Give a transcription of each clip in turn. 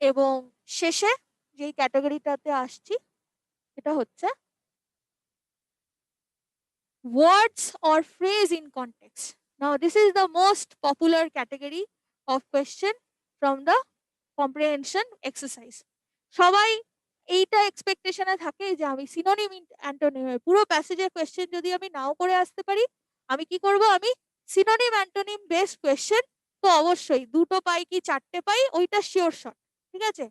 এবং শেষে যেই ক্যাটাগরিটাতে আসছি এটা হচ্ছে words or phrase in context. Now this is the most popular category of question from the comprehension exercise. সবাই এইটা এক্সপেকটেশনে থাকে যে আমি সিনোনিম অ্যান্টোনিম পুরো প্যাসেজের কোয়েশ্চেন যদি আমি নাও করে আসতে পারি, আমি কি করব, আমি সিনোনিম অ্যান্টোনিম বেসড কোয়েশ্চেন তো অবশ্যই দুটো পাই কি চারটে পাই ওইটা শিওর শট। ঠিক আছে,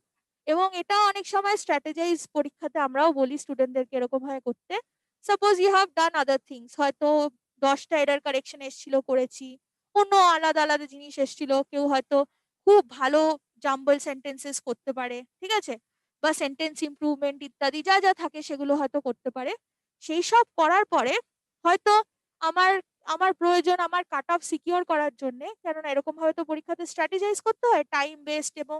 এবং এটা অনেক সময় স্ট্র্যাটেজাইজ পরীক্ষাতে আমরাও বলি স্টুডেন্টদেরকে এরকম ভাবে করতে। Suppose you have done other things, হয়তো 10টা এরার কারেকশন এসেছিল করেছি, অন্য আলাদা আলাদা জিনিস এসেছিল, কেউ হয়তো খুব ভালো জাম্বল সেন্টেন্সেস করতে পারে, ঠিক আছে, বা সেন্টেন্স ইমপ্রুভমেন্ট ইত্যাদি যা যা থাকে সেগুলো হয়তো করতে পারে। সেই সব করার পরে হয়তো আমার আমার প্রয়োজন আমার কাট অফ সিকিউর করার জন্য, কেননা এরকম ভাবে তো পরীক্ষাতে স্ট্র্যাটেজাইজ করতে হয় টাইম বেসড, এবং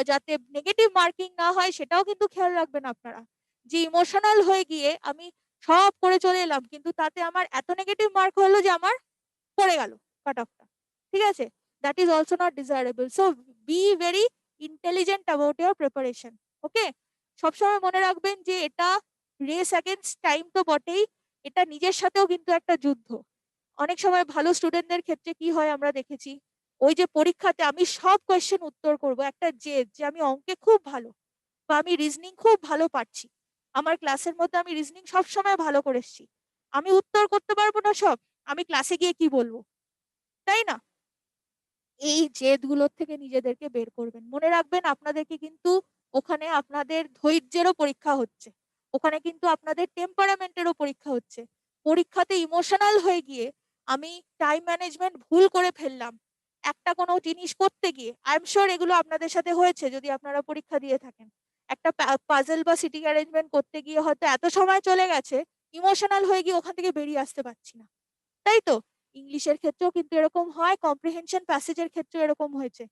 যাতে নেগেটিভ মার্কিং না হয় সেটাও কিন্তু খেয়াল রাখবেন আপনারা। যে ইমোশনাল হয়ে গিয়ে আমি সব করে চলে এলাম কিন্তু তাতে আমার এত নেগেটিভ মার্ক হলো যে আমার পড়ে গেল কাট অফটা, ঠিক আছে, that is also not desirable. So be very intelligent about your preparation. Okay, সবসময় মনে রাখবেন যে এটা রেস অ্যাগেন্স্ট টাইম তো বটেই, এটা নিজের সাথেও কিন্তু একটা যুদ্ধ। অনেক সময় ভালো স্টুডেন্টদের ক্ষেত্রে কি হয় আমরা দেখেছি, ওই যে পরীক্ষাতে আমি সব কোয়েশ্চেন উত্তর করব, একটা জেদ যে আমি অঙ্কে খুব ভালো বা আমি রিজনিং খুব ভালো পারছি, আমার ক্লাসের মধ্যে আমি রিজনিং সবসময় ভালো করে এসেছি, আমি উত্তর করতে পারবো না সব, আমি ক্লাসে গিয়ে কি বলবো, তাই না? এই জেদগুলোর থেকে নিজেদেরকে বের করবেন। মনে রাখবেন আপনাদেরকে কিন্তু ওখানে আপনাদের ধৈর্যেরও পরীক্ষা হচ্ছে, ওখানে কিন্তু আপনাদের টেম্পারামেন্টেরও পরীক্ষা হচ্ছে। পরীক্ষাতে ইমোশনাল হয়ে গিয়ে আমি টাইম ম্যানেজমেন্ট ভুল করে ফেললাম একটা কোনো জিনিস করতে গিয়ে, আই এম শিওর এগুলো আপনাদের সাথে হয়েছে যদি আপনারা পরীক্ষা দিয়ে থাকেন। একটা পাজল বা সিটিং অ্যারেঞ্জমেন্ট করতে গিয়ে হয়তো এত সময় চলে গেছে, ইমোশনাল হয়ে গিয়ে ওখান থেকে বেরিয়ে আসতে পারছি না, তাই তো? ইংলিশের ক্ষেত্রেও কিন্তু এরকম হয়, কম্প্রিহেনশন প্যাসেজের ক্ষেত্রেও এরকম হয়েছে।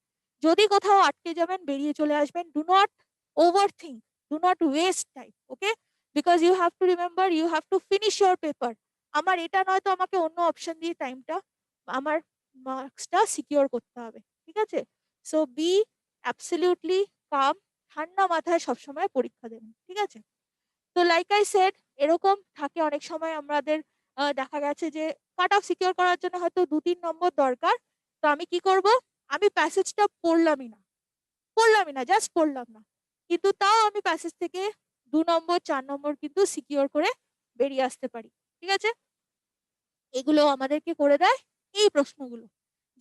যদি কোথাও আটকে যাবেন বেরিয়ে চলে আসবেন, do not overthink, do not waste time, okay, because you have to remember you have to finish your paper. আমার এটা নয় তো আমাকে অন্য অপশন দিয়ে টাইমটা আমার মার্কসটা সিকিউর করতে হবে, ঠিক আছে? সো বি অ্যাবসলিউটলি কাম, ঠান্ডা মাথায় সবসময় পরীক্ষা দেবেন, ঠিক আছে? তো লাইক আই সেড, এরকম থাকে অনেক সময় আমাদের দেখা গেছে যে কাট অফ সিকিউর করার জন্য হয়তো 2-3 নম্বর দরকার, তো আমি কি করব, আমি প্যাসেজটা পড়লামই না জাস্ট পড়লাম না, কিন্তু তাও আমি প্যাসেজ থেকে 2 নম্বর 4 নম্বর কিন্তু সিকিউর করে বেরিয়ে আসতে পারি, ঠিক আছে? এগুলো আমাদেরকে করে দেয় এই প্রশ্নগুলো,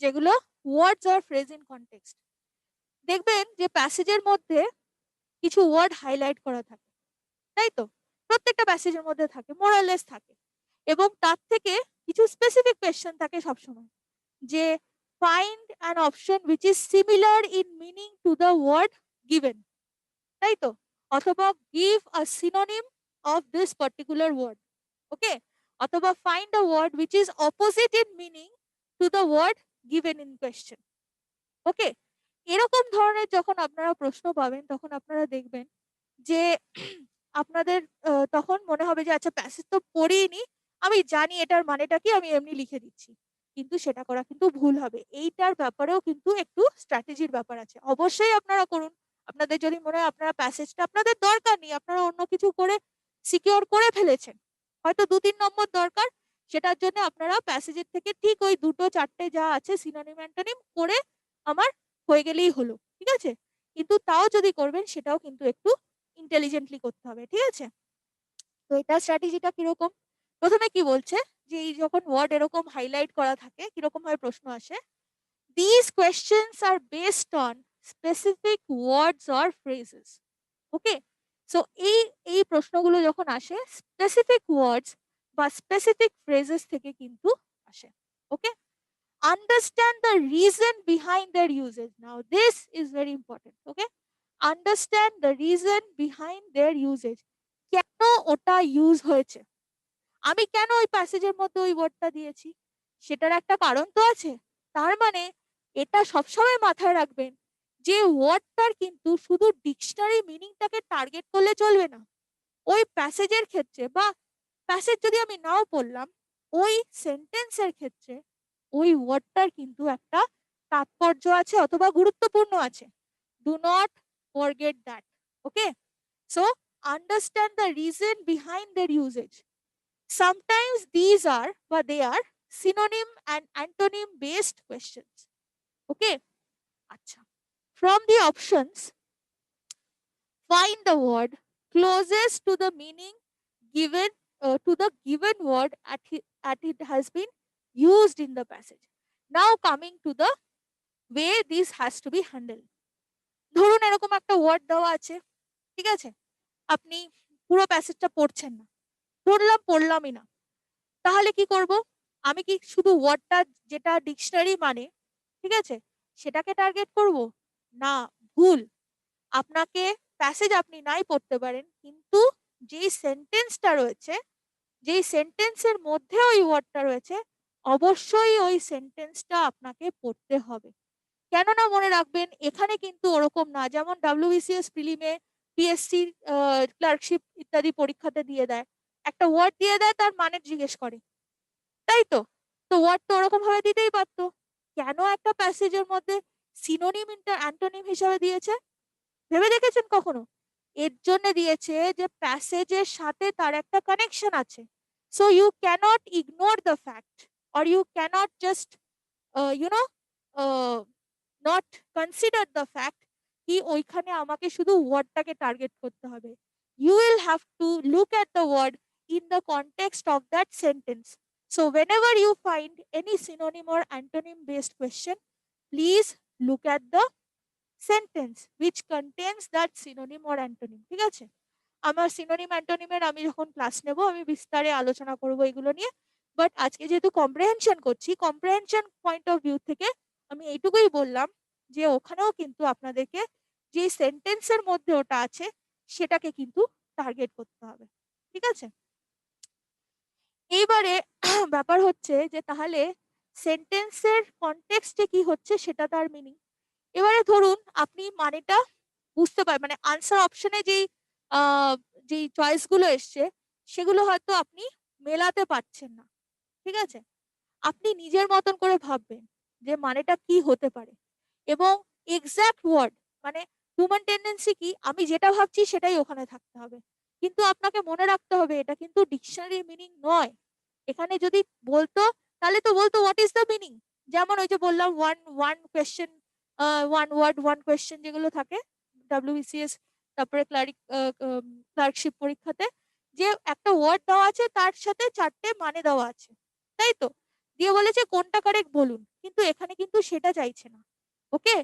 যেগুলো ওয়ার্ডস আর ফ্রেজ ইন কনটেক্সট। দেখবেন যে প্যাসেজের মধ্যে কিছু ওয়ার্ড হাইলাইট করা থাকে, তাই তো? প্রত্যেকটা প্যাসেজের মধ্যে থাকে, মোরালেস থাকে, এবং তার থেকে কিছু স্পেসিফিক কোয়েশ্চেন থাকে সবসময়, যে find an option which is similar in meaning to the word given, তাই তো? অথবা give a synonym of this particular word, okay, অথবা find a word which is opposite in meaning to the word given in question, okay. এরকম ধরনের যখন আপনারা প্রশ্ন পাবেন তখন আপনারা দেখবেন যে আপনাদের তখন মনে হবে যে আচ্ছা প্যাসেজ তো পড়িনি, আমি জানি এটার মানেটা কি, আমি এমনি লিখে দিচ্ছি, কিন্তু সেটা করা কিন্তু ভুল হবে। এইটার ব্যাপারেও কিন্তু একটু স্ট্র্যাটেজির ব্যাপার আছে, অবশ্যই আপনারা করুন। আপনাদের যদি মনে হয় আপনারা প্যাসেজটা আপনাদের দরকার নেই, আপনারা অন্য কিছু করে সিকিউর করে ফেলেছেন, হয়তো 2-3 নম্বর দরকার, সেটার জন্য আপনারা প্যাসেজের থেকে ঠিক ওই 2-4টে যা আছে সিনোনিম অ্যান্টোনিম করে আমার হয়ে গেলেই হলো, ঠিক আছে? কিন্তু তাও যদি করবেন সেটাও কিন্তু একটু ইন্টেলিজেন্টলি করতে হবে, ঠিক আছে? তো এটা স্ট্র্যাটেজিটা কিরকম, প্রথমে কি বলছে যে এই যখন ওয়ার্ড এরকম হাইলাইট করা থাকে কিরকম ভাবে প্রশ্ন আসে, these questions are based on specific words or phrases, okay. So এই এই প্রশ্নগুলো যখন আসে স্পেসিফিক ওয়ার্ডস বা স্পেসিফিক ফ্রেজেস থেকে কিন্তু আসে, ওকে। Understand the reason behind their usage. Now this is very important, okay? Understand the reason behind their usage. কেন ওটা ইউজ হয়েছে, আমি কেন ওই প্যাসেজের মধ্যে ওই ওয়ার্ডটা দিয়েছি, সেটার একটা কারণ তো আছে। তার মানে এটা সবসময় মাথায় রাখবেন যে ওয়ার্ডটার কিন্তু শুধু ডিকশনারি মিনিংটাকে টার্গেট করলে চলবে না, ওই প্যাসেজের ক্ষেত্রে বা প্যাসেজ যদি আমি নাও পড়লাম, ওই সেন্টেন্সের ক্ষেত্রে ওই ওয়ার্ডটার কিন্তু একটা তাৎপর্য আছে অথবা গুরুত্বপূর্ণ আছে। Do not forget that. Okay, so understand the reason behind their usage. Sometimes these are, but they are synonym and antonym based questions. Okay, acha. From the options, find the word closest to the meaning given to the given word at it has been used in the passage. Now coming to the way this has to be handled. ধরুন এরকম একটা word দেওয়া আছে, ঠিক আছে, আপনি পুরো প্যাসেজটা পড়ছেন না, ধরলাম পড়লামই না, তাহলে কি করব? আমি কি শুধু ওয়ার্ডটা যেটা ডিকশনারি মানে, ঠিক আছে, সেটাকে টার্গেট করব? না, ভুল। আপনাকে প্যাসেজ আপনি নাই পড়তে পারেন, কিন্তু যেই সেন্টেন্সটা রয়েছে, যেই সেন্টেন্সের মধ্যে ওই ওয়ার্ডটা রয়েছে, অবশ্যই ওই সেন্টেন্সটা আপনাকে পড়তে হবে। কেননা মনে রাখবেন, এখানে কিন্তু ওরকম না যেমন WBCS প্রিলিমে, পিএসসি ক্লার্কশিপ ইত্যাদি পরীক্ষাতে দিয়ে দেয়, একটা ওয়ার্ড দিয়ে দেয়, তার মানে জিজ্ঞেস করে, তাই তো? তো ওয়ার্ড তো ওরকম ভাবে দিতেই পারতো। কেন একটা প্যাসেজের মধ্যে সিনোনিম অ্যান্টোনিম হিসাবে দিয়েছে? ভেবে দেখেছেন কখনো? এর জন্য দিয়েছে যে প্যাসেজের সাথে তার একটা কানেকশন আছে। So you can't ignore the fact, or you can't just you know not consider the fact কি ওইখানে আমাকে শুধু ওয়ার্ডটাকে টার্গেট করতে হবে। You will have to look at the word in the context of that sentence. So whenever you find any synonym or antonym based question, please look at the sentence which contains that synonym or antonym. ঠিক আছে? আমার synonym অ্যান্টোনিমের আমি যখন class নেব আমি বিস্তারে আলোচনা করব এগুলো নিয়ে। বাট আজকে যেহেতু কম্প্রেহেনশন করছি, কম্প্রেহেনশন পয়েন্ট অফ ভিউ থেকে আমি এইটুকুই বললাম যে ওখানেও কিন্তু আপনাদেরকে যে সেন্টেন্সের মধ্যে ওটা আছে সেটাকে কিন্তু টার্গেট করতে হবে। ঠিক আছে? এইবারে ব্যাপার হচ্ছে যে তাহলে সেন্টেন্সের কনটেক্সটে কি হচ্ছে সেটা তার মিনিং। এবারে ধরুন আপনি মানেটা বুঝতে পারেন, মানে আনসার অপশনে যেই চয়েস গুলো এসছে সেগুলো হয়তো আপনি মেলাতে পারছেন না, ঠিক আছে, আপনি নিজের মতন করে ভাববেন যে মানেটা কি হতে পারে এবং এক্সাক্ট ওয়ার্ড, মানে হিউম্যান টেন্ডেন্সি কি আমি যেটা ভাবছি সেটাই ওখানে থাকতে হবে, কিন্তু আপনাকে মনে রাখতে হবে এটা কিন্তু ডিকশনারি মিনিং নয়। এখানে যদি বলতো তাহলে তো বলতো হোয়াট ইজ দ্য মিনিং, যেমন ওই যে বললাম one one question, one word one question যেগুলো থাকে WBCS, তারপরে ক্লার্কশিপ পরীক্ষাতে, যে একটা ওয়ার্ড দেওয়া আছে তার সাথে চারটে মানে দেওয়া আছে, তাই তো, দিয়ে বলেছে কোনটা কারেক্ট বলুন, কিন্তু এখানে কিন্তু সেটা চাইছে না। ওকে,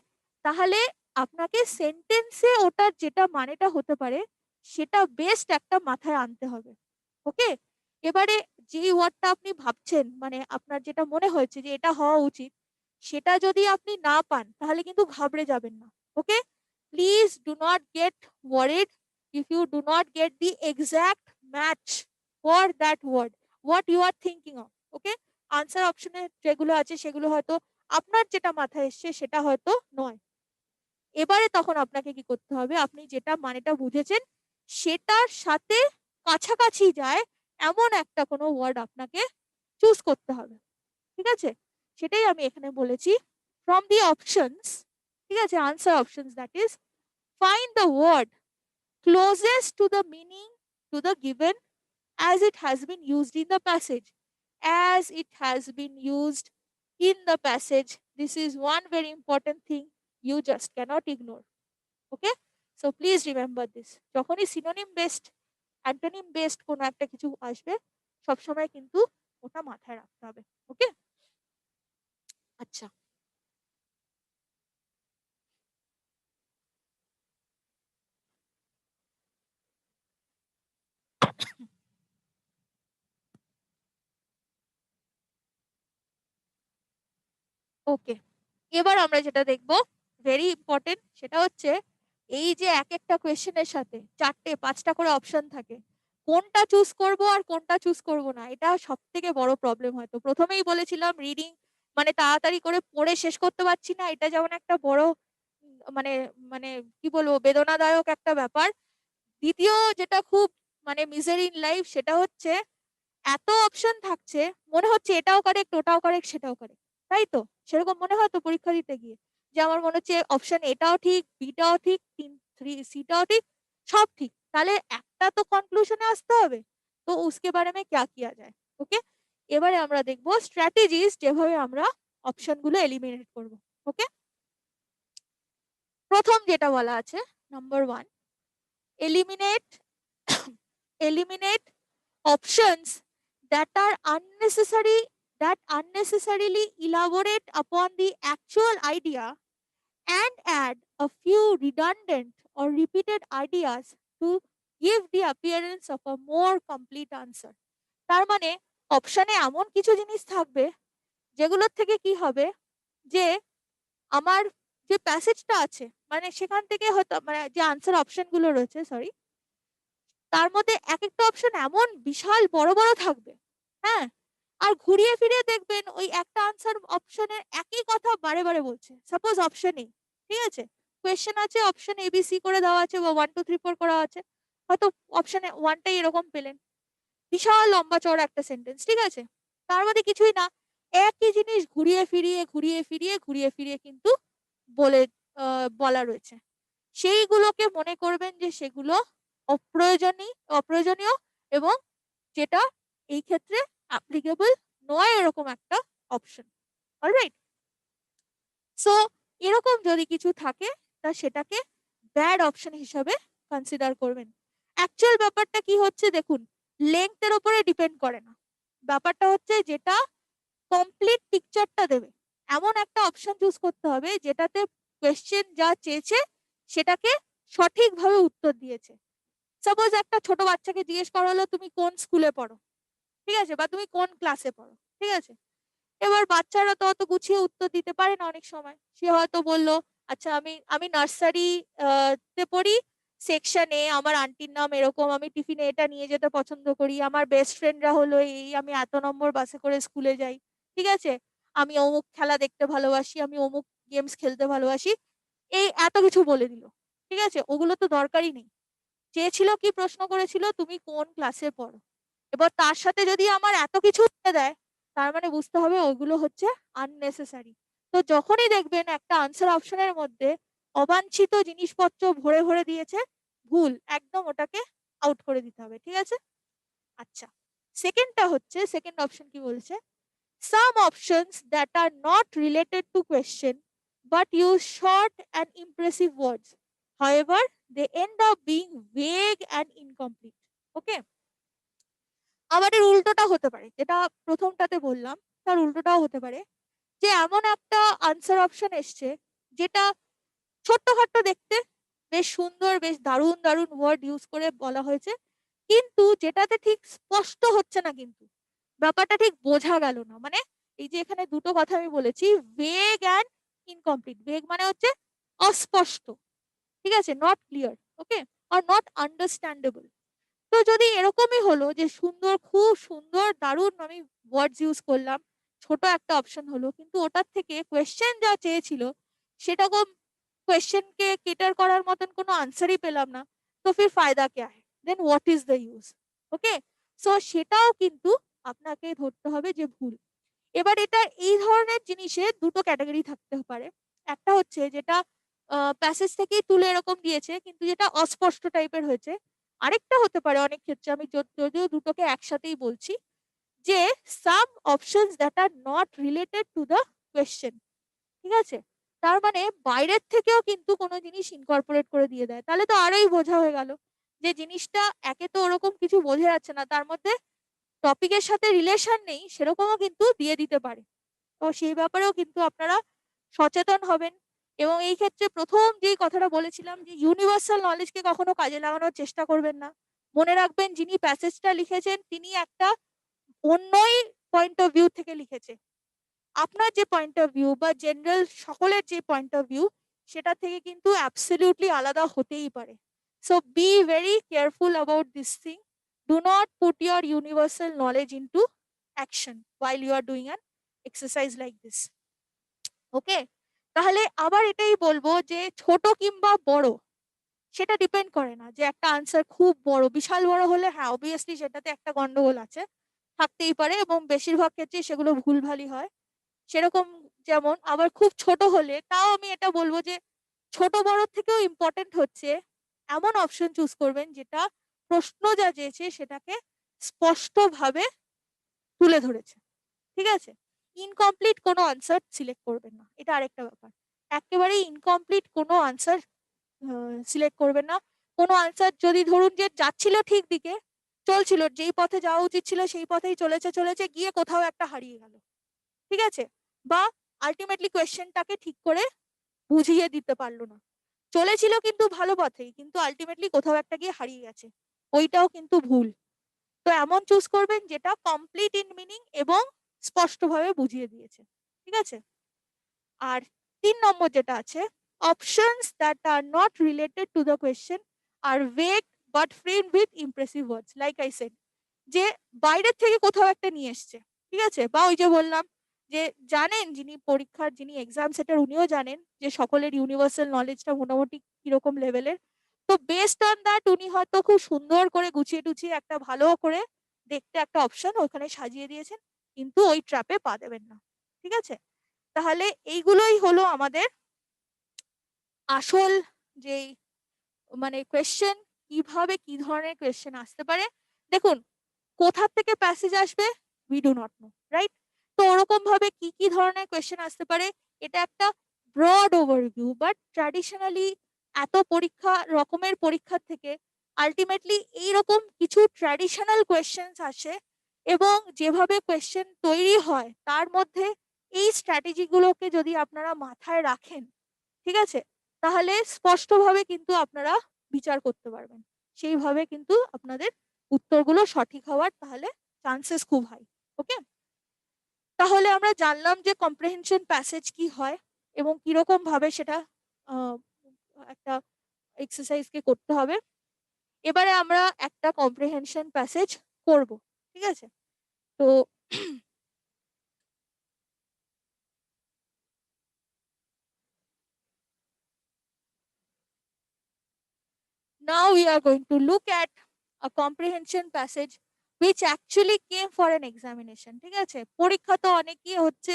তাহলে আপনাকে সেন্টেন্সে ওটার যেটা মানেটা হতে পারে সেটা বেস্ট একটা মাথায় আনতে হবে। ওকে, এবারে যেই ওয়ার্ডটা আপনি ভাবছেন, মানে আপনার যেটা মনে হয়েছে যে এটা হওয়া উচিত, সেটা যদি আপনি না পান তাহলে কিন্তু ঘাবড়ে যাবেন না। Okay, please do not get worried if you do not get the exact match for that word what you are thinking of. Okay, answer অপশনে যেগুলো আছে সেগুলো হয়তো আপনার যেটা মাথায় এসছে সেটা হয়তো নয়। এবারে তখন আপনাকে কি করতে হবে, আপনি যেটা মানেটা বুঝেছেন সেটার সাথে কাছাকাছি যায় এমন একটা কোনো ওয়ার্ড আপনাকে চুজ করতে হবে। ঠিক আছে, সেটাই আমি এখানে বলেছি ফ্রম দি অপশনস। ঠিক আছে, answer options, that is find the word closest to the meaning to the given as it has been used in the passage. As it has been used in the passage, this is one very important thing you just cannot ignore. Okay, so please remember this. যখনই synonym based antonym based কোনো একটা কিছু আসবে সবসময় কিন্তু ওটা মাথায় রাখতে হবে। ওকে, আচ্ছা, ওকে, এবার আমরা যেটা দেখবো ভেরি ইম্পর্টেন্ট, সেটা হচ্ছে এই যে এক একটা কোয়েশ্চেনের সাথে চারটে পাঁচটা করে অপশন থাকে, কোনটা চুজ করব আর কোনটা চুজ করব না, এটা সব থেকে বড় প্রবলেম। হয়তো প্রথমেই বলেছিলাম রিডিং মানে তাড়াতাড়ি করে পড়ে শেষ করতে পারছি না, এটা যেমন একটা বড় মানে মানে কি বলবো বেদনাদায়ক একটা ব্যাপার। দ্বিতীয় যেটা খুব মানে মিজারি ইন লাইফ সেটা হচ্ছে এত অপশন থাকছে, মনে হচ্ছে এটাও কারেক্ট ওটাও কারেক্ট সেটাও কারেক্ট, তাই তো? সেরকম মনে হয় তো পরীক্ষা দিতে গিয়ে যে আমার মনে হচ্ছে অপশন এটাও ঠিক বিটাও ঠিক सीटाও ठीक, सब ठीक, তাহলে একটা তো কনক্লুশনে আসতে হবে। তো उसके बारे में क्या किया जाए? ওকে, এবারে আমরা দেখব স্ট্র্যাটেজিস যেভাবে আমরা অপশনগুলো এলিমিনেট করব। ওকে, প্রথম যেটা বলা আছে number 1, eliminate eliminate options that are unnecessarily elaborate upon the actual idea and add a few redundant or repeated ideas to give the appearance of a more complete answer. তার মানে অপশনে এমন কিছু জিনিস থাকবে যেগুলোর থেকে কি হবে যে আমার যে প্যাসেজটা আছে মানে সেখান থেকে হয়তো মানে যে আনসার অপশনগুলো রয়েছে সরি, তার মধ্যে এক একটা অপশন এমন বিশাল বড় বড় থাকবে, হ্যাঁ, আর ঘুরিয়ে ফিরিয়ে দেখবেন ওই একটা আনসার অপশনের একই কথা বারে বারে বলছে। সাপোজ অপশন এ, ঠিক আছে, কোয়েশ্চেন আছে, অপশন এ বি সি করে দেওয়া আছে বা 1 2 3 4 করা আছে, হয়তো অপশনে ওয়ানটাই এরকম পেলেন, বিশাল লম্বা চওড়া একটা সেন্টেন্স, ঠিক আছে, তার মধ্যে কিছুই না, একই জিনিস ঘুরিয়ে ফিরিয়ে কিন্তু বলে বলা রয়েছে। সেইগুলোকে মনে করবেন যে সেগুলো অপ্রয়োজনীয় এবং যেটা এই ক্ষেত্রে অ্যাপ্লিকেবল নয় এরকম একটা অপশন। অলরাইট, সো এরকম যদি কিছু থাকে তা সেটাকে ব্যাড অপশন হিসাবে কনসিডার করবেন। অ্যাকচুয়াল ব্যাপারটা কি হচ্ছে দেখুন, লেংথের উপরে ডিপেন্ড করে না, ব্যাপারটা হচ্ছে যেটা কমপ্লিট পিকচারটা দেবে এমন একটা অপশন চুজ করতে হবে যেটাতে কোয়েশ্চেন যা চেয়েছে সেটাকে সঠিকভাবে উত্তর দিয়েছে। সাপোজ একটা ছোট বাচ্চাকে জিজ্ঞেস করা হলো তুমি কোন স্কুলে পড়ো, ঠিক আছে, বা তুমি কোন ক্লাসে পড়ো, ঠিক আছে, এবার বাচ্চারা তো অত গুছিয়ে উত্তর দিতে পারে না, অনেক সময় সে হয়তো বললো আচ্ছা আমি আমি নার্সারি তে পড়ি, সেকশন এ, আমার আন্টির নাম এরকম, আমি টিফিনে এটা নিয়ে যেতে পছন্দ করি, আমার বেস্ট ফ্রেন্ডরা হলো এই, আমি এত নম্বর বাসে করে স্কুলে যাই, ঠিক আছে, আমি অমুক খেলা দেখতে ভালোবাসি, আমি অমুক গেমস খেলতে ভালোবাসি, এই এত কিছু বলে দিল, ঠিক আছে, ওগুলো তো দরকারই নেই। চেয়েছিল কি, প্রশ্ন করেছিল তুমি কোন ক্লাসে পড়ো, এবার তার সাথে যদি আমার এত কিছু দিয়ে দেয় তার মানে বুঝতে হবে ওইগুলো হচ্ছে আননেসেসারি। তো যখনই দেখবেন একটা আনসার অপশনের মধ্যে অবাঞ্ছিত জিনিসপত্র ভরে ভরে দিয়েছে, ভুল, একদম ওটাকে আউট করে দিতে হবে, ঠিক আছে। আচ্ছা, সেকেন্ডটা হচ্ছে, সেকেন্ড অপশন কি বলছে, some options that are not related to question but use short and impressive words, however they end up being vague and incomplete. ওকে, আবার এর উল্টোটা হতে পারে, যেটা প্রথমটাতে বললাম তার উল্টোটাও হতে পারে, যে এমন একটা আনসার অপশন এসছে যেটা ছোট্টখাট্ট দেখতে, বেশ সুন্দর, বেশ দারুণ দারুণ ওয়ার্ড ইউজ করে বলা হয়েছে, কিন্তু যেটাতে ঠিক স্পষ্ট হচ্ছে না, কিন্তু ব্যাপারটা ঠিক বোঝা গেল না, মানে এই যে এখানে দুটো কথা আমি বলেছি, ভেগ অ্যান্ড ইনকমপ্লিট। ভেগ মানে হচ্ছে অস্পষ্ট, ঠিক আছে, not clear, okay, are not understandable. তো যদি এরকমই হলো যে সুন্দর, খুব সুন্দর দারুণ আমি ওয়ার্ডস ইউজ করলাম, ছোট একটা অপশন হলো, কিন্তু ওটার থেকে কোয়েশ্চেন যা চেয়েছিল সেরকম কোয়েশ্চেনকে কেটার করার মতন কোনো আনসারই পেলাম না, তো ফির ফায়দা কে है, then what is the use. Okay, so সেটাও কিন্তু আপনাকে ধরতে হবে যে ভুল। এবার এটা এই ধরনের জিনিসে দুটো ক্যাটাগরি থাকতে পারে, একটা হচ্ছে যেটা প্যাসেজ থেকেই তুলে এরকম দিয়েছে কিন্তু যেটা অস্পষ্ট টাইপের হয়েছে, আরেকটা হতে পারে অনেক ক্ষেত্রে, আমি যদিও দুটোকে একসাথেই বলছি, যে some options that are not related to the question, ঠিক আছে, তার মানে বাইরের থেকেও কিন্তু কোনো জিনিস ইনকর্পোরেট করে দিয়ে দেয়, তাহলে তো আরোই বোঝা হয়ে গেল যে জিনিসটা একে তো ওরকম কিছু বোঝা যাচ্ছে না, তার মধ্যে টপিকের সাথে রিলেশন নেই সেরকমও কিন্তু দিয়ে দিতে পারে। তো সেই ব্যাপারেও কিন্তু আপনারা সচেতন হবেন। এবং এই ক্ষেত্রে প্রথম যেই কথাটা বলেছিলাম যে ইউনিভার্সাল নলেজকে কখনো কাজে লাগানোর চেষ্টা করবেন না। মনে রাখবেন যিনি প্যাসেজটা লিখেছেন তিনি একটা অন্যই পয়েন্ট অফ ভিউ থেকে লিখেছে, আপনার যে পয়েন্ট অফ ভিউ বা জেনারেল সকলের যে পয়েন্ট অফ ভিউ সেটা থেকে কিন্তু অ্যাবসলিউটলি আলাদা হতেই পারে। So be very careful about this thing, do not put your universal knowledge into action while you are doing an exercise like this. ওকে, তাহলে আবার এটাই বলবো যে ছোট কিংবা বড় সেটা ডিপেন্ড করে না, যে একটা আনসার খুব বড়, বিশাল বড় হলে হ্যাঁ অবভিয়াসলি সেটাতে একটা গন্ডগোল আছে, থাকতেই পারে, এবং বেশিরভাগ ক্ষেত্রে সেগুলো ভুলভালই হয় সেরকম। যেমন আবার খুব ছোট হলে তাও আমি এটা বলবো যে ছোট বড় থেকেও ইম্পর্টেন্ট হচ্ছে এমন অপশন চুজ করবেন যেটা প্রশ্ন যা চেয়েছে সেটাকে স্পষ্টভাবে তুলে ধরেছে। ঠিক আছে? ইনকমপ্লিট কোনো আনসার সিলেক্ট করবেন না, এটা আরেকটা ব্যাপার। একেবারেই ইনকমপ্লিট কোনো আনসার সিলেক্ট করবেন না। কোনো আনসার যদি ধরুন যে যাচ্ছিল ঠিক দিকে, চলছিল, যেই পথে যাওয়া উচিত ছিল সেই পথেই চলেছে চলেছে গিয়ে কোথাও একটা হারিয়ে গেল, ঠিক আছে, বা আলটিমেটলি কোয়েশ্চেনটাকে ঠিক করে বুঝিয়ে দিতে পারলো না, চলেছিল কিন্তু ভালো পথেই, কিন্তু আলটিমেটলি কোথাও একটা গিয়ে হারিয়ে গেছে, ওইটাও কিন্তু ভুল। তো এমন চুজ করবেন যেটা কমপ্লিট ইন মিনিং এবং স্পষ্টভাবে বুঝিয়ে দিয়েছে। ঠিক আছে? আর 3 নম্বর যেটা আছে, options that are not related to the question are vague but framed with impressive words, like I said, যে বাইরের থেকে কোথাও একটা নিয়ে এসছে, ঠিক আছে, বা ওই যে বললাম যে জানেন যিনি পরীক্ষার, যিনি এক্সাম সেটার, উনিও জানেন যে সকলের ইউনিভার্সাল নলেজটা মোটামুটি কিরকম লেভেলের। তো বেসড অন দ্যাট উনি হয়তো খুব সুন্দর করে গুছিয়ে টুছিয়ে একটা ভালো করে দেখতে একটা অপশন ওখানে সাজিয়ে দিয়েছেন, কিন্তু ওই ট্র্যাপে পা দেবেন না। ঠিক আছে? তাহলে এইগুলোই হলো আমাদের আসল যেই মানে কোয়েশ্চেন, কিভাবে কি ধরনের কোয়েশ্চেন আসতে পারে। দেখুন, কোথা থেকে প্যাসেজ আসবে we do not know, right? তো ওরকম ভাবে কি কি ধরনের কোয়েশ্চেন আসতে পারে এটা একটা ব্রড ওভারভিউ, বাট ট্র্যাডিশনালি এত পরীক্ষা রকমের পরীক্ষার থেকে আলটিমেটলি এইরকম কিছু ট্র্যাডিশনাল কোয়েশ্চেন্স আসে, এবং যেভাবে কোয়েশ্চেন তৈরি হয় তার মধ্যে এই স্ট্র্যাটেজিগুলোকে যদি আপনারা মাথায় রাখেন, ঠিক আছে, তাহলে স্পষ্টভাবে কিন্তু আপনারা বিচার করতে পারবেন, সেইভাবে কিন্তু আপনাদের উত্তরগুলো সঠিক হওয়ার তাহলে চান্সেস খুব হাই। ওকে, তাহলে আমরা জানলাম যে কম্প্রিহেনশন প্যাসেজ কি হয় এবং কিরকম ভাবে সেটা একটা এক্সারসাইজকে করতে হবে। এবারে আমরা একটা কম্প্রিহেনশন প্যাসেজ করব, ঠিক আছে? তো now we are going to look at a comprehension passage which actually came for an examination. ঠিক আছে, পরীক্ষা তো অনেকই হচ্ছে,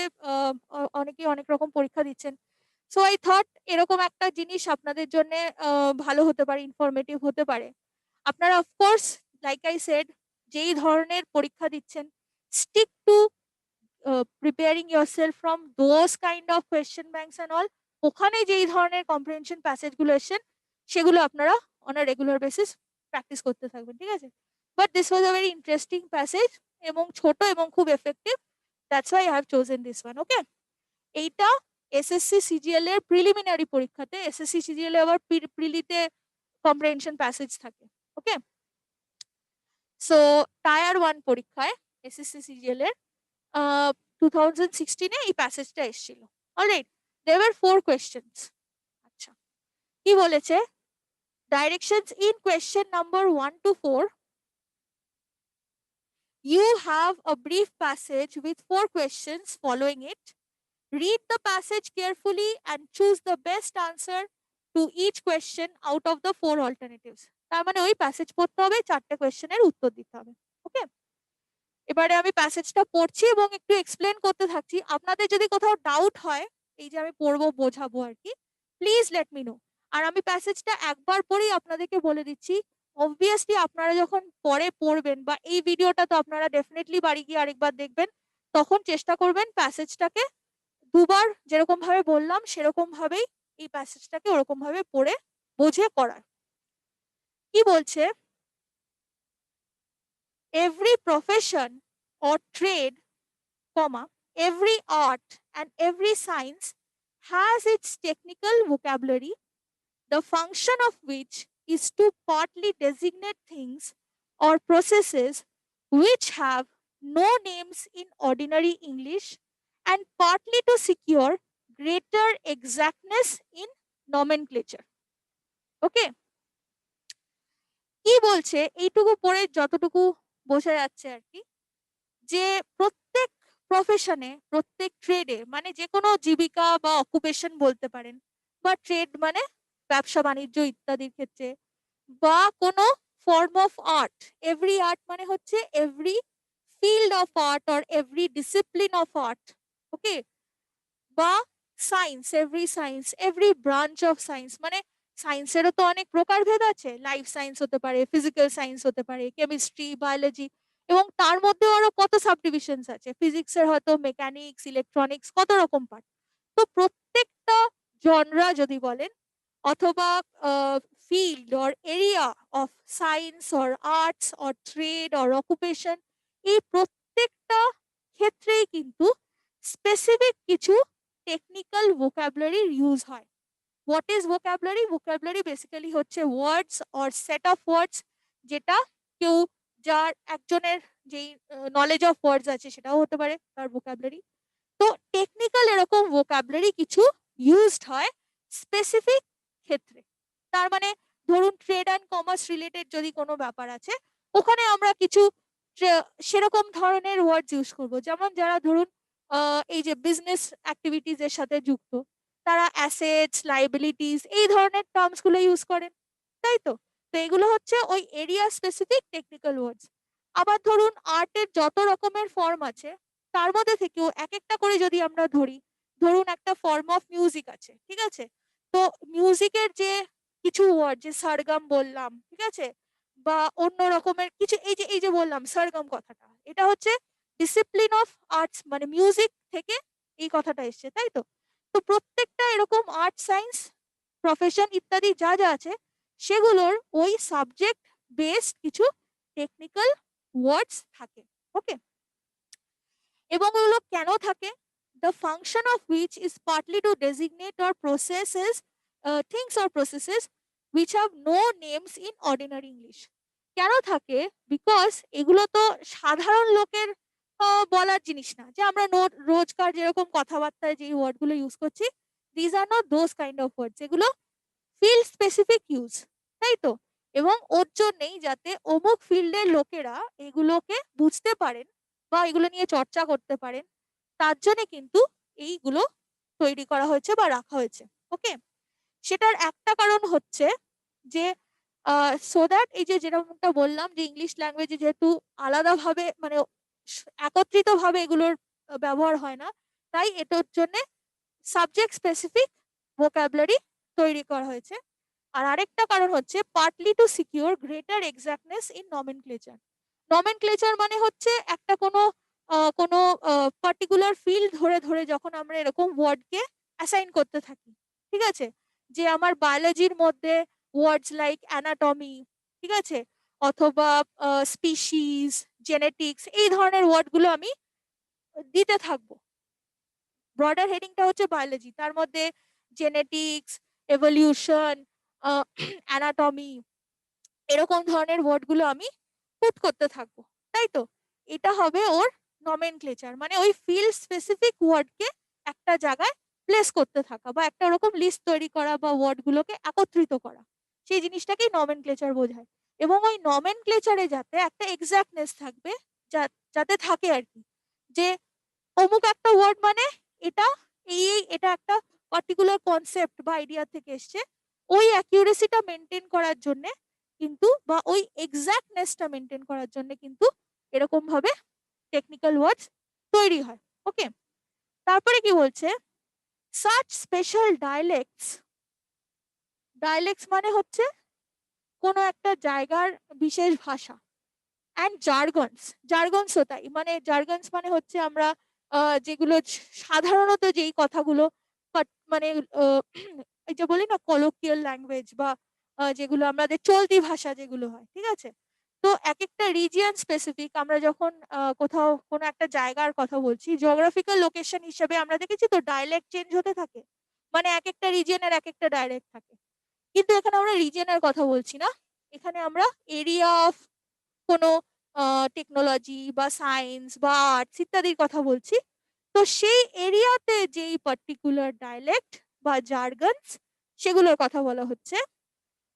অনেকেই অনেক রকম পরীক্ষা দিচ্ছেন। সো আই থট এরকম একটা জিনিস আপনাদের জন্য ভালো হতে পারে, ইনফরমেটিভ হতে পারে। আপনারা অফকোর্স, লাইক আই সেড, যেই ধরনের পরীক্ষা দিচ্ছেন, stick to preparing yourself from those kind of question banks and all. ওখানে যেই ধরনের কম্প্রিহেনশন প্যাসেজগুলো এসেছেন সেগুলো আপনারা on a regular basis practice করতে থাকবেন, ঠিক আছে? But this was a very interesting passage এবং ছোট এবং খুব effective, that's why I have chosen this one. Okay, এইটা এসএসসি সিজিএল এর প্রিলিমিনারি পরীক্ষাতে, এসএসসি সিজিএল এ আবার প্রিলিতে কম্প্রিহেনশন প্যাসেজ থাকে। ওকে, সো টায়ার 1 পরীক্ষায় এসএসসি সিজিএল এর 2016 এই প্যাসেজটা এসেছিল। Alright, there were 4 questions. আচ্ছা, কি বলেছে? Directions in question number 1 to 4, you have a brief passage with 4 questions following it. Read the passage carefully and choose the best answer to each question out of the 4 alternatives. তার মানে ওই passage পড়তে হবে, 4টে কোয়েশ্চেনের উত্তর দিতে হবে। ওকে, এবারে আমি প্যাসেজটা পড়ছি এবং একটু এক্সপ্লেন করতে থাকছি। আপনাদের যদি কোথাও ডাউট হয়, এই যে আমি পড়বো বোঝাবো আর কি, প্লিজ লেট মি নো। আর আমি প্যাসেজটা একবার পরেই আপনাদেরকে বলে দিচ্ছি, অবভিয়াসলি আপনারা যখন পরে পড়বেন বা এই ভিডিওটা তো আপনারা ডেফিনেটলি বাড়ি গিয়ে আরেকবার দেখবেন, তখন চেষ্টা করবেন প্যাসেজটাকে দুবার যেরকম ভাবে বললাম সেরকম ভাবেই এই প্যাসেজটাকে ওরকম ভাবে পড়ে বুঝে করার। কি বলছে? Every profession or trade, comma, every art and every science has its technical vocabulary, the function of which is to partly designate things or processes which have no names in ordinary English, and partly to secure greater exactness in nomenclature. Okay, কি বলছে এইটুকু পড়ে যতটুকু বোঝা যাচ্ছে আর কি, যে প্রত্যেক প্রফেশনে, প্রত্যেক ট্রেডে, মানে যে কোনো জীবিকা বা অকুপেশন বলতে পারেন, বা ট্রেড মানে ব্যবসা বাণিজ্য ইত্যাদির ক্ষেত্রে, বা কোনো form of art, every art মানে হচ্ছে every field of art or every discipline of art. Okay, বা science, every branch of science, মানে সায়েন্সেরও তো অনেক প্রকারভেদ আছে, লাইফ সায়েন্স হতে পারে, ফিজিক্যাল সায়েন্স হতে পারে, কেমিস্ট্রি, বায়োলজি, এবং তার মধ্যেও আরো কত সাবডিভিশনস আছে, ফিজিক্সের হয়তো মেকানিক্স, ইলেকট্রনিক্স, কত রকম পার্ট। তো প্রত্যেকটা জনরা যদি বলেন, অথবা field or area of science or arts or trade or occupation, এই প্রত্যেকটা ক্ষেত্রেই কিন্তু স্পেসিফিক কিছু টেকনিক্যাল ভোকাবুলারির ইউজ হয়। What is vocabulary? Vocabulary basically হচ্ছে words or set of words, যেটা কেউ, যার একজনের যেই নলেজ অফ ওয়ার্ডস আছে সেটাও হতে পারে তার ভোকাবুলারি। তো টেকনিক্যাল এরকম ভোকাবুলারি কিছু ইউজড হয় স্পেসিফিক ক্ষেত্রে। তার মানে ধরুন ট্রেড অ্যান্ড কমার্স রিলেটেড যদি কোনো ব্যাপার আছে, ওখানে আমরা কিছু সেরকম ধরনের ওয়ার্ডস ইউজ করব। যেমন যারা ধরুন এই যে বিজনেস অ্যাক্টিভিটিস এর সাথে যুক্ত, তারা অ্যাসেটস, লাইবিলিটিস, এই ধরনের টার্মস গুলো ইউজ করেন, তাই তো? তো এগুলো হচ্ছে ওই এরিয়া স্পেসিফিক টেকনিক্যাল ওয়ার্ডস। আবার ধরুন আর্টের যত রকমের ফর্ম আছে, তার মধ্যে থেকেও এক একটা করে যদি আমরা ধরি, ধরুন একটা ফর্ম অফ মিউজিক আছে, ঠিক আছে? তো মিউজিকের যে কিছু ওয়ার্ড, যে সরগম বললাম, ঠিক আছে, বা অন্য রকমের কিছু, এই যে বললাম সরগম কথাটা, এটা হচ্ছে ডিসিপ্লিন অফ আর্টস, মানে মিউজিক থেকে এই কথাটা এসছে, তাই তো? তো প্রত্যেকটা এরকম আর্ট, সায়েন্স, প্রফেশন ইত্যাদি যা যা আছে, সেগুলোর ওই সাবজেক্ট বেসড কিছু টেকনিক্যাল ওয়ার্ডস থাকে। ওকে, এবং এগুলো কেন থাকে? The function of which is partly to designate or processes things or processes which have no names in ordinary English. কেন থাকে? বিকজ এগুলো তো সাধারণ লোকের বলার জিনিস না, যে আমরা রোজকার যেরকম কথাবার্তায় যে ওয়ার্ডগুলো ইউজ করছি, these are not those kind of words. এগুলো ফিল্ড স্পেসিফিক ইউজ, তাই তো? এবং ওর জন্যেই, যাতে অমুক ফিল্ডের লোকেরা এগুলোকে বুঝতে পারেন বা এগুলো নিয়ে চর্চা করতে পারেন, তার জন্য কিন্তু এইগুলো তৈরি করা হয়েছে বা রাখা হয়েছে। ওকে, সেটার একটা কারণ হচ্ছে যে সো দ্যাট, এই যে যেরকমটা বললাম, যে ইংলিশ ল্যাঙ্গুয়েজে যেহেতু আলাদাভাবে, মানে একত্রিত ভাবে এগুলোর ব্যবহার হয় না, তাই এটার জন্য সাবজেক্ট স্পেসিফিক ভোকাবুলারি তৈরি করা হয়েছে। আর আরেকটা কারণ হচ্ছে partly to secure greater exactness in nomenclature. Nomenclature মানে হচ্ছে একটা কোনো পার্টিকুলার ফিল্ড ধরে ধরে যখন আমরা এরকম ওয়ার্ডকে অ্যাসাইন করতে থাকি, ঠিক আছে, যে আমার বায়োলজির মধ্যে ওয়ার্ডস লাইক অ্যানাটমি, ঠিক আছে, অথবা স্পিসিস, জেনেটিক্স, এই ধরনের ওয়ার্ডগুলো আমি দিতে থাকবো। ব্রডার হেডিংটা হচ্ছে বায়োলজি, তার মধ্যে জেনেটিক্স, এভলিউশন, অ্যানাটমি, এরকম ধরনের ওয়ার্ডগুলো আমি পুট করতে থাকবো, তাই তো? এটা হবে ওর নমেনক্লেচার, মানে ওই ফিল্ড স্পেসিফিক ওয়ার্ডকে একটা জায়গায় প্লেস করতে থাকা, বা একটা ওরকম লিস্ট তৈরি করা, বা ওয়ার্ডগুলোকে একত্রিত করা, সেই জিনিসটাকেই নমেনক্লেচার বোঝায়। এবং ওই নমেনক্লেচারে যাতে একটা এক্সাক্টনেস থাকবে, যাতে থাকে আর কি, যে অমুক একটা ওয়ার্ড মানে এটা, এটা একটা পার্টিকুলার কনসেপ্ট বা আইডিয়া থেকে এসছে, ওই অ্যাকিউরেসিটা মেনটেন করার জন্য কিন্তু, বা ওই এক্সাক্টনেসটা মেনটেন করার জন্য কিন্তু এরকম ভাবে টেকনিক্যাল ওয়ার্ডস তৈরি হয়। ওকে, তারপরে কি বলছে? সাচ স্পেশাল ডায়ালেক্টস, ডায়ালেক্টস মানে হচ্ছে কোনো একটা জায়গার বিশেষ ভাষা, অ্যান্ড জার্গনস, জার্গনসও তাই, মানে জার্গনস মানে হচ্ছে আমরা যেগুলো সাধারণত যেই কথাগুলো মানে এই যে বলি না কলোকিয়াল ল্যাঙ্গুয়েজ, বা যেগুলো আমাদের চলতি ভাষা যেগুলো হয়, ঠিক আছে? তো এক একটা রিজিয়ন স্পেসিফিক, আমরা যখন কোথাও কোনো একটা জায়গার কথা বলছি, জিওগ্রাফিক্যাল লোকেশন হিসেবে আমরা দেখেছি তো ডায়ালেক্ট চেঞ্জ হতে থাকে, মানে এক একটা রিজিয়নের এক একটা ডায়ালেক্ট থাকে। কিন্তু এখানে আমরা রিজিয়নের কথা বলছি না, এখানে আমরা এরিয়া অফ কোনো টেকনোলজি বা সায়েন্স বা আর্টস ইত্যাদির কথা বলছি। তো সেই এরিয়াতে যেই পার্টিকুলার ডায়ালেক্ট বা জার্গনস, সেগুলোর কথা বলা হচ্ছে,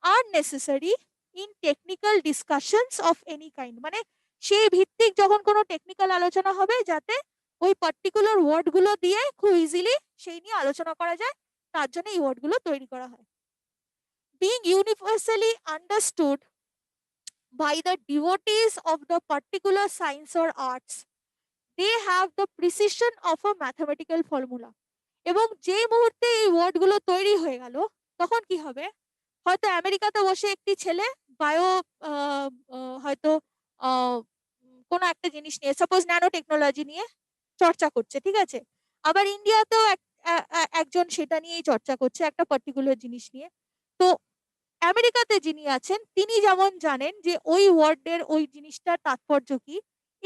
আর necessary in technical discussions of any kind, মানে সেই ভিত্তিক যখন কোনো টেকনিক্যাল আলোচনা হবে, যাতে ওই পার্টিকুলার ওয়ার্ডগুলো দিয়ে খুব ইজিলি সেই নিয়ে আলোচনা করা যায়, তার জন্য এই ওয়ার্ডগুলো তৈরি করা হয়। Being universally understood by the devotees of the particular science or arts, they have the precision of a mathematical formula. এবং যে মুহূর্তে এই ওয়ার্ডগুলো তৈরি হয়ে গেল, তখন কি হবে? হয়তো আমেরিকাতে বসে একটি ছেলে বায়ো হয়তো কোনো একটা জিনিস নিয়ে, সাপোজ ন্যানো টেকনোলজি নিয়ে চর্চা করছে, ঠিক আছে। আবার ইন্ডিয়াতেও একজন সেটা নিয়েই চর্চা করছে, একটা পার্টিকুলার জিনিস নিয়ে। তো আমেরিকাতে যিনি আছেন তিনি যেমন জানেন যে ওই ওয়ার্ডের ওই জিনিসটার তাৎপর্য কি,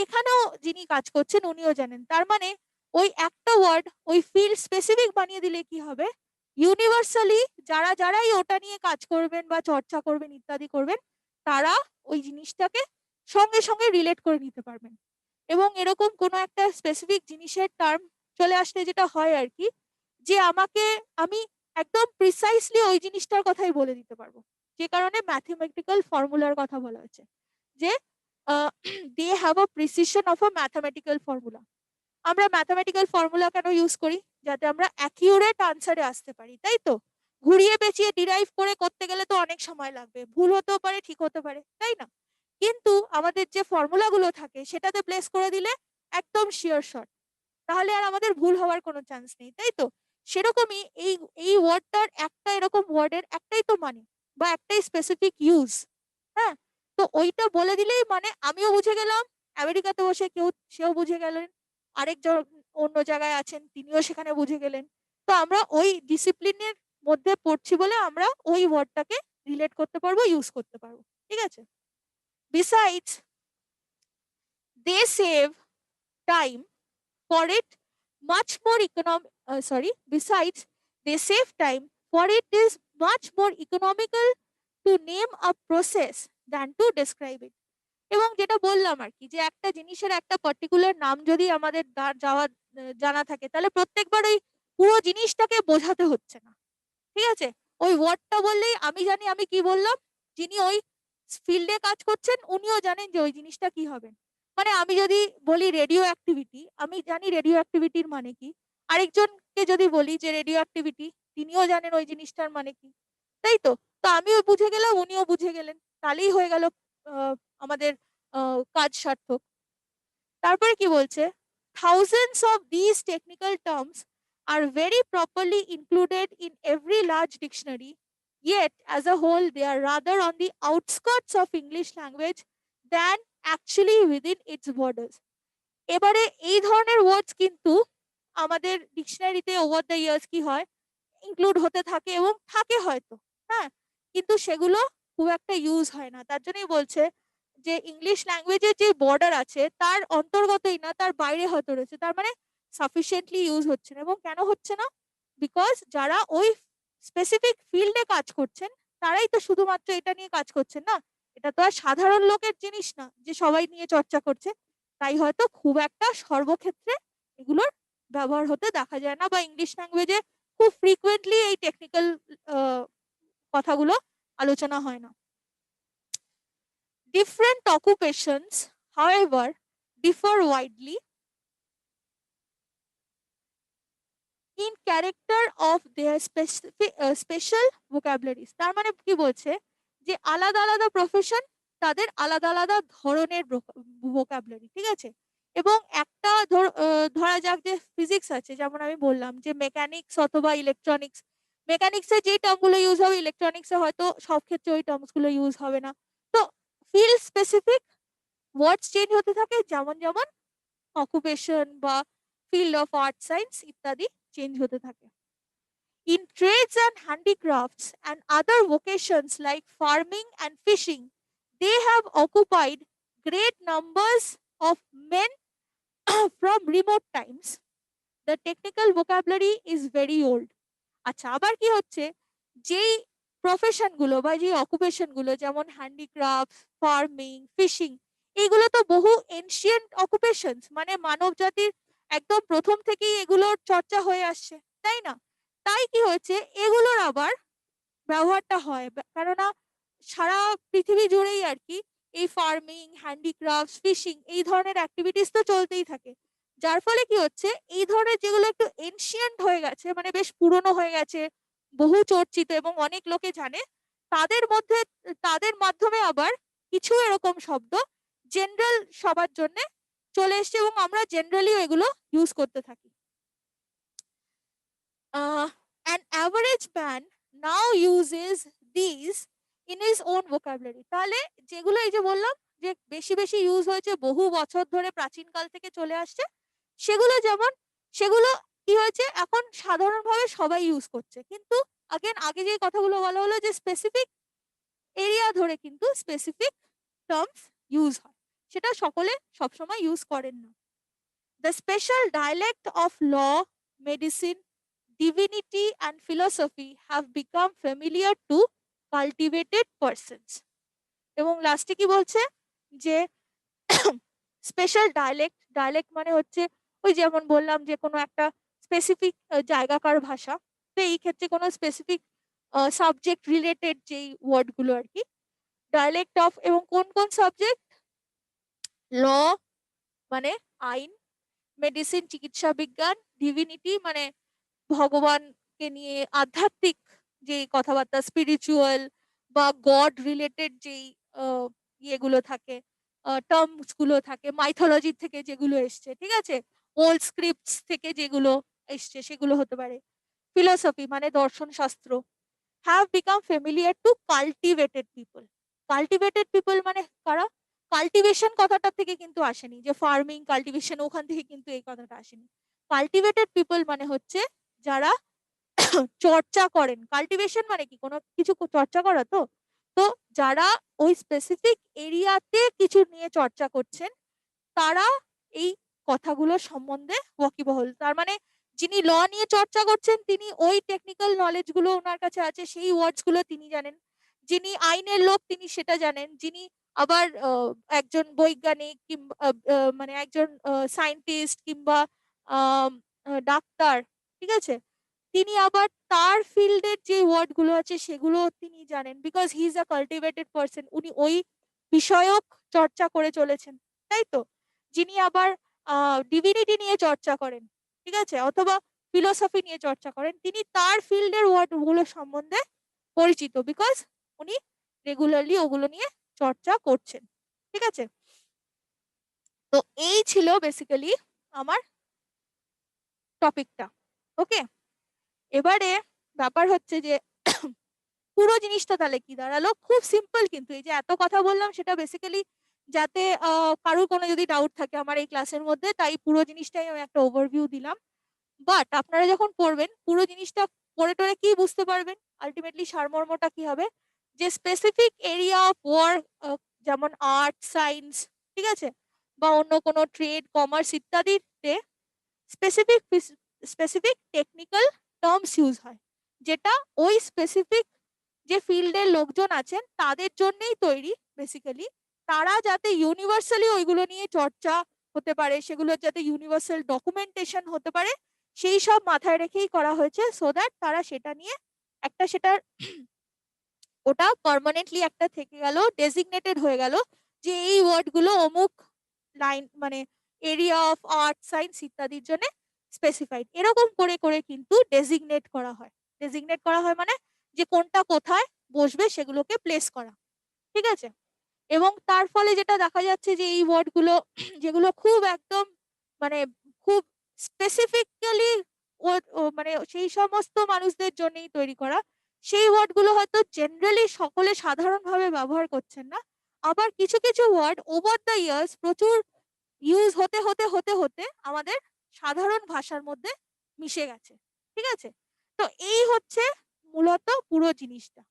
এখানেও যিনি কাজ করছেন উনিও জানেন। তার মানে ওই একটা ওয়ার্ড ওই ফিল্ড স্পেসিফিক বানিয়ে দিলে কি হবে, ইউনিভার্সালি যারাই ওটা নিয়ে কাজ করবেন বা চর্চা করবেন ইত্যাদি করবেন, তারা ওই জিনিসটাকে সঙ্গে সঙ্গে রিলেট করে নিতে পারবেন। এবং এরকম কোনো একটা স্পেসিফিক জিনিসের টার্ম চলে আসলে যেটা হয় আর কি, যে আমি একদম প্রিসাইসলি ওই জিনিসটার কথাই বলে দিতে পারবো। যে কারণে ম্যাথমেটিক্যাল ফর্মুলার কথা বলা হয়েছে, যে they have a precision of a mathematical formula. আমরা ম্যাথমেটিক্যাল ফর্মুলা কেন ইউজ করি, যাতে আমরা অ্যাকিউরেট আনসারে আসতে পারি, তাই তো। ঘুরিয়ে পেঁচিয়ে ডিরাইভ করে করতে গেলে তো অনেক সময় লাগবে, ভুল হতেও পারে ঠিক হতে পারে, তাই না। কিন্তু আমাদের যে ফর্মুলাগুলো থাকে সেটাতে প্লেস করে দিলে একদম শিওর শট, তাহলে আর আমাদের ভুল হওয়ার কোনো চান্স নেই, তাই তো। সেরকমই এই এই ওয়ার্ডটার একটা, এরকম ওয়ার্ডের একটাই তো মানে, বা একটাই স্পেসিফিক ইউজ। হ্যাঁ, তো ওইটা বলে দিলেই মানে আমিও বুঝে গেলাম, আমেরিকাতে বসে সেও বুঝে গেলেন, আরেকজন অন্য জায়গায় আছেন তিনিও সেখানে বুঝে গেলেন। তো আমরা ওই ডিসিপ্লিনের মধ্যে পড়ছি বলে আমরা ওই ওয়ার্ডটাকে রিলেট করতে পারবো, ইউজ করতে পারবো, ঠিক আছে। Besides they save time for it much more besides they save time, for it is much more economical to name a process than to describe it. এবং যেটা বললাম আর কি, যে একটা জিনিসের একটা পার্টিকুলার নাম যদি আমাদের জানা থাকে, তাহলে প্রত্যেকবার ওই পুরো জিনিসটাকে বোঝাতে হচ্ছে না, ঠিক আছে। ওই ওয়ার্ডটা বললেই আমি জানি আমি কি বললাম, যিনি ওই ফিল্ডে কাজ করছেন উনিও জানেন যে ওই জিনিসটা কি হবে। মানে আমি যদি বলি রেডিও অ্যাক্টিভিটি, আমি জানি রেডিও অ্যাক্টিভিটির মানে কি। আরেকজনকে যদি বলি যে রেডিও অ্যাক্টিভিটি, তিনিও জানেন ওই জিনিসটার মানে কি, তাই তো। তো আমিও বুঝে গেলাম, উনিও বুঝে গেলেন, তাহলেই হয়ে গেল আমাদের কাজ সার্থক। তারপরে কি বলছে, thousands of these technical terms are very properly included in every large dictionary, yet as a whole they are rather on the outskirts of English language than actually within its borders. এবারে এই ধরনের ওয়ার্ডস কিন্তু আমাদের ডিকশনারিতে over the years কি হয়, include হতে থাকে এবং থাকে হয়তো, হ্যাঁ, কিন্তু সেগুলো খুব একটা ইউজ হয় না। তার জন্যই বলছে যে ইংলিশ ল্যাঙ্গুয়েজের যে বর্ডার আছে তার অন্তর্গতই না, তার বাইরে হয়তো রয়েছে, তার মানে সাফিসিয়েন্টলি ইউজ হচ্ছে না। এবং কেন হচ্ছে না, বিকজ যারা ওই স্পেসিফিক ফিল্ডে কাজ করছেন তারাই তো শুধুমাত্র এটা নিয়ে কাজ করছেন না, এটা তো আর সাধারণ লোকের জিনিস না যে সবাই নিয়ে চর্চা করছে। তাই হয়তো খুব একটা সর্বক্ষেত্রে এগুলোর ব্যবহার হতে দেখা যায় না, বা ইংলিশ ল্যাঙ্গুয়েজে খুব ফ্রিকুয়েন্টলি এই টেকনিক্যাল কথাগুলো আলোচনা হয় না। Different occupations, however, differ widely in character of their special vocabularies. তার মানে কি বলছে, যে আলাদা আলাদা প্রফেশন, তাদের আলাদা আলাদা ধরনের ভোকাবুলারি, ঠিক আছে। এবং একটা ধরা যাক যে ফিজিক্স আছে, যেমন আমি বললাম যে মেকানিক্স অথবা ইলেকট্রনিক্স, মেকানিক্সে যে টার্মগুলো ইউজ হবে ইলেকট্রনিক্সে হয়তো সব ক্ষেত্রে ওই টার্মসগুলো ইউজ হবে না। তো ফিল্ড স্পেসিফিক ওয়ার্ডস চেঞ্জ হতে থাকে, যেমন যেমন অকুপেশন বা ফিল্ড অফ আর্ট সায়েন্স ইত্যাদি চেঞ্জ হতে থাকে। In trades and handicrafts and other vocations like farming and fishing, they have occupied great numbers of men from remote times. The technical vocabulary is very old. আচ্ছা, আবার কি হচ্ছে, যেই profession গুলো বা যে অকুপেশন গুলো, যেমন হ্যান্ডিক্রাফট, ফার্মিং, ফিশিং, এইগুলো তো বহু এনশিয়েন্ট অকুপেশন, মানে মানব জাতির একদম প্রথম থেকেই এগুলোর চর্চা হয়ে আসছে, তাই না। তাই কি হচ্ছে, এগুলোর আবার ব্যবহারটা হয়, কেননা সারা পৃথিবী জুড়েই আর কি এই ফার্মিং, হ্যান্ডিক্রাফট, ফিশিং এই ধরনের অ্যাক্টিভিটিস তো চলতেই থাকে। যার ফলে কি হচ্ছে, এই ধরনের যেগুলো একটু এনশিয়েন্ট হয়ে গেছে, মানে বেশ পুরনো হয়ে গেছে, বহু চর্চিত এবং অনেক লোকে জানে, তাদের মধ্যে তাদের মাধ্যমে আবার কিছু এরকম শব্দ জেনারেল সবার জন্য চলে এসছে এবং আমরা জেনারেলি এগুলো ইউজ করতে থাকি। An average man now uses these in his own vocabulary. তাহলে যেগুলো এই যে বললাম যে বেশি বেশি ইউজ হয়েছে, বহু বছর ধরে প্রাচীনকাল থেকে চলে আসছে, সেগুলো যেমন সেগুলো কি হয়েছে এখন সাধারণভাবে সবাই ইউজ করছে। কিন্তু আগে যে কথাগুলো বলা হলো যে স্পেসিফিক এরিয়া ধরে কিন্তু স্পেসিফিক টার্মস ইউজ হয়, সেটা সকলে সবসময় ইউজ করেন না। The special dialect of law, medicine, divinity and philosophy have become familiar to cultivated persons. এবং লাস্টে কি বলছে যে স্পেশাল ডায়ালেক্ট মানে হচ্ছে ওই যেমন বললাম যে কোনো একটা স্পেসিফিক জায়গাকার ভাষা, তো এই ক্ষেত্রে কোনো স্পেসিফিক সাবজেক্ট রিলেটেড যেই ওয়ার্ডগুলো আর কি, ডায়ালেক্ট অফ, এবং কোন কোন সাবজেক্ট, ল মানে আইন, মেডিসিন চিকিৎসা বিজ্ঞান, ডিভিনিটি মানে ভগবানকে নিয়ে আধ্যাত্মিক যে কথাবার্তা, স্পিরিচুয়াল বা গড রিলেটেড যেই ইয়েগুলো থাকে, টার্মস গুলো থাকে, মাইথোলজি থেকে যেগুলো এসছে, ঠিক আছে, ওল্ড স্ক্রিপ্টস থেকে যেগুলো এসছে সেগুলো হতে পারে। ফিলোসফি মানে দর্শন শাস্ত্র। Have become familiar two cultivated people. Cultivated people মানে কারা? কাল্টিভেশন কথাটা থেকে কিন্তু আসেনি, যে ফার্মিং কাল্টিভেশন ওখান থেকে কিন্তু এই কথাটা আসেনি। কাল্টিভেটেড পিপল মানে হচ্ছে যারা চর্চা করেন। কাল্টিভেশন মানে কি, কোনো কিছু চর্চা করা, তো তো যারা ওই স্পেসিফিক এরিয়াতে কিছু নিয়ে চর্চা করছেন তারা এই কথাগুলো সম্বন্ধে ওয়াকিবহল। তার মানে যিনি ল নিয়ে চর্চা করছেন তিনি ওই টেকনিক্যাল নলেজ গুলো ওনার কাছে আছে, সেই ওয়ার্ডস গুলো তিনি জানেন। যিনি আইনের লোক তিনি সেটা জানেন। যিনি আবার একজন বৈজ্ঞানিক কিংবা মানে একজন সায়েন্টিস্ট কিংবা ডাক্তার, ঠিক আছে, তিনি আবার তার ফিল্ডের যে ওয়ার্ড গুলো আছে সেগুলো তিনি জানেন, because he is a cultivated person, উনি ওই বিষয়ক চর্চা করে চলেছেন, তাই তো। যিনি আবার ডিভিনিটি নিয়ে চর্চা করেন, ঠিক আছে, অথবা ফিলোসফি নিয়ে চর্চা করেন, তিনি তার ফিল্ডের ওয়ার্ড গুলো সম্বন্ধে পরিচিত, বিকজ উনি রেগুলারলি ওগুলো নিয়ে চর্চা করছেন, ঠিক আছে। তো এই ছিল বেসিক্যালি আমার টপিকটা। ওকে, এবারে ব্যাপার হচ্ছে যে পুরো জিনিসটা তাহলে কি দাঁড়ালো, খুব সিম্পল। কিন্তু এই যে এত কথা বললাম সেটা বেসিক্যালি যাতে কারোর কোনো যদি ডাউট থাকে আমার এই ক্লাসের মধ্যে, তাই পুরো জিনিসটাই আমি একটা ওভারভিউ দিলাম। বাট আপনারা যখন পড়বেন পুরো জিনিসটা পড়ে টরে কি বুঝতে পারবেন, আলটিমেটলি সারমর্মটা কি হবে, যে স্পেসিফিক এরিয়া অফ ওয়ার্ক, যেমন আর্ট সায়েন্স, ঠিক আছে, বা অন্য কোনো ট্রেড কমার্স ইত্যাদিতে specific specific technical terms use হয়, যেটা ওই স্পেসিফিক যে ফিল্ডের লোকজন আছেন তাদের জন্যই তৈরি বেসিক্যালি। তারা যাতে ইউনিভার্সালি ওইগুলো নিয়ে চর্চা হতে পারে, সেগুলো যাতে ইউনিভার্সাল ডকুমেন্টেশন হতে পারে, সেই সব মাথায় রেখেই করা হয়েছে, সো দ্যাট তারা সেটা নিয়ে একটা সেটার ওটা পার্মানেন্টলি একটা থেকে গেল, ডেজিগনেটেড হয়ে গেল, যে এই ওয়ার্ডগুলো অমুক লাইন মানে এরিয়া অফ আর্ট সায়েন্স ইত্যাদির জন্য স্পেসিফাইড। এরকম করে করে কিন্তু ডেজিগনেট করা হয়। ডেজিগনেট করা হয় মানে যে কোনটা কোথায় বসবে সেগুলোকে প্লেস করা, ঠিক আছে। এবং তার ফলে যেটা দেখা যাচ্ছে যে এই ওয়ার্ডগুলো যেগুলো খুব একদম মানে খুব স্পেসিফিক্যালি মানে সেই সমস্ত মানুষদের জন্যই তৈরি করা, সেই ওয়ার্ডগুলো হয়তো জেনারেলি সকলে সাধারণভাবে ব্যবহার করছেন না। আবার কিছু কিছু ওয়ার্ড ওভার দ্য ইয়ার্স প্রচুর ইউজ হতে হতে হতে হতে আমাদের সাধারণ ভাষার মধ্যে মিশে গেছে, ঠিক আছে। তো এই হচ্ছে মূলত পুরো জিনিসটা,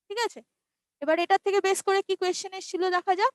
ঠিক আছে। এবার এটা থেকে বেস করে কি কোয়েশ্চেন এসেছিল দেখা যাক।